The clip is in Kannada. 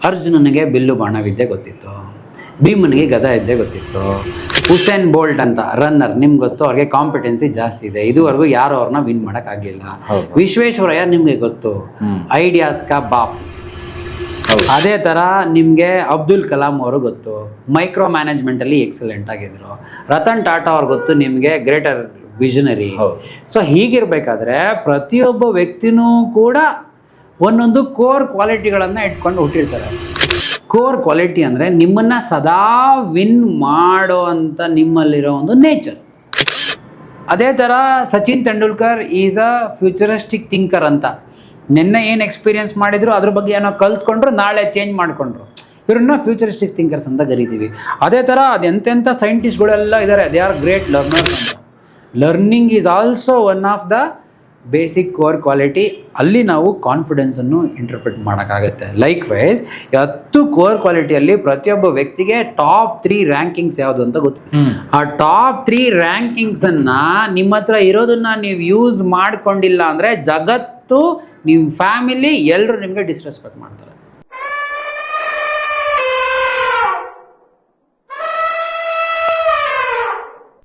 ಅರ್ಜುನನಿಗೆ ಬಿಲ್ಲು ಬಾಣವಿದ್ಯೆ ಗೊತ್ತಿತ್ತು, ಭೀಮನಿಗೆ ಗದ ಇದ್ದೆ ಗೊತ್ತಿತ್ತು, ಹುಸೇನ್ ಬೋಲ್ಟ್ ಅಂತ ರನ್ನರ್ ನಿಮ್ಗೆ ಗೊತ್ತು, ಅವ್ರಿಗೆ ಕಾಂಪಿಟೆನ್ಸಿ ಜಾಸ್ತಿ ಇದೆ, ಇದುವರೆಗೂ ಯಾರು ಅವ್ರನ್ನ ವಿನ್ ಮಾಡೋಕ್ಕಾಗಲಿಲ್ಲ. ವಿಶ್ವೇಶ್ವರಯ್ಯ ನಿಮಗೆ ಗೊತ್ತು, ಐಡಿಯಾಸ್ ಕಾ ಬಾಪ್. ಅದೇ ಥರ ನಿಮಗೆ ಅಬ್ದುಲ್ ಕಲಾಂ ಅವರು ಗೊತ್ತು, ಮೈಕ್ರೋ ಮ್ಯಾನೇಜ್ಮೆಂಟಲ್ಲಿ ಎಕ್ಸಲೆಂಟ್ ಆಗಿದ್ರು. ರತನ್ ಟಾಟಾ ಅವ್ರು ಗೊತ್ತು ನಿಮಗೆ, ಗ್ರೇಟರ್ ವಿಷನರಿ. ಸೊ ಹೀಗಿರಬೇಕಾದ್ರೆ ಪ್ರತಿಯೊಬ್ಬ ವ್ಯಕ್ತಿನೂ ಕೂಡ ಒಂದೊಂದು ಕೋರ್ ಕ್ವಾಲಿಟಿಗಳನ್ನು ಇಟ್ಕೊಂಡು ಹುಟ್ಟಿರ್ತಾರೆ. ಕೋರ್ ಕ್ವಾಲಿಟಿ ಅಂದರೆ ನಿಮ್ಮನ್ನು ಸದಾ ವಿನ್ ಮಾಡೋ ಅಂಥ ನಿಮ್ಮಲ್ಲಿರೋ ಒಂದು ನೇಚರ್. ಅದೇ ಥರ Sachin Tendulkar is a futuristic thinker ಅಂತ. ನಿನ್ನೆ ಏನು ಎಕ್ಸ್ಪೀರಿಯನ್ಸ್ ಮಾಡಿದ್ರು ಅದ್ರ ಬಗ್ಗೆ ಏನೋ ಕಲ್ತ್ಕೊಂಡ್ರು, ನಾಳೆ ಚೇಂಜ್ ಮಾಡಿಕೊಂಡ್ರು. ಇವ್ರನ್ನ ಫ್ಯೂಚರಿಸ್ಟಿಕ್ ಥಿಂಕರ್ಸ್ ಅಂತ ಕರಿತೀವಿ. ಅದೇ ಥರ ಅದೆಂತೆಂಥ ಸೈಂಟಿಸ್ಟ್ಗಳೆಲ್ಲ ಇದ್ದಾರೆ, ದೇ ಆರ್ ಗ್ರೇಟ್ ಲರ್ನರ್ಸ್ ಅಂತ. Learning is also one of the basic core quality. ಅಲ್ಲಿ ನಾವು ಕಾನ್ಫಿಡೆನ್ಸನ್ನು ಇಂಟರ್ಪ್ರಿಟ್ ಮಾಡೋಕ್ಕಾಗತ್ತೆ. ಲೈಕ್ ವೈಸ್ 10 ಕೋರ್ ಕ್ವಾಲಿಟಿಯಲ್ಲಿ ಪ್ರತಿಯೊಬ್ಬ ವ್ಯಕ್ತಿಗೆ ಟಾಪ್ 3 ರ್ಯಾಂಕಿಂಗ್ಸ್ ಯಾವುದು ಅಂತ ಗೊತ್ತು. ಆ ಟಾಪ್ 3 ರ್ಯಾಂಕಿಂಗ್ಸನ್ನು ನಿಮ್ಮ ಹತ್ರ ಇರೋದನ್ನ ನೀವು ಯೂಸ್ ಮಾಡ್ಕೊಂಡಿಲ್ಲ ಅಂದರೆ ಜಗತ್ತು, ನಿಮ್ಮ ಫ್ಯಾಮಿಲಿ ಎಲ್ಲರೂ ನಿಮಗೆ ಡಿಸ್ರೆಸ್ಪೆಕ್ಟ್ ಮಾಡ್ತಾರೆ.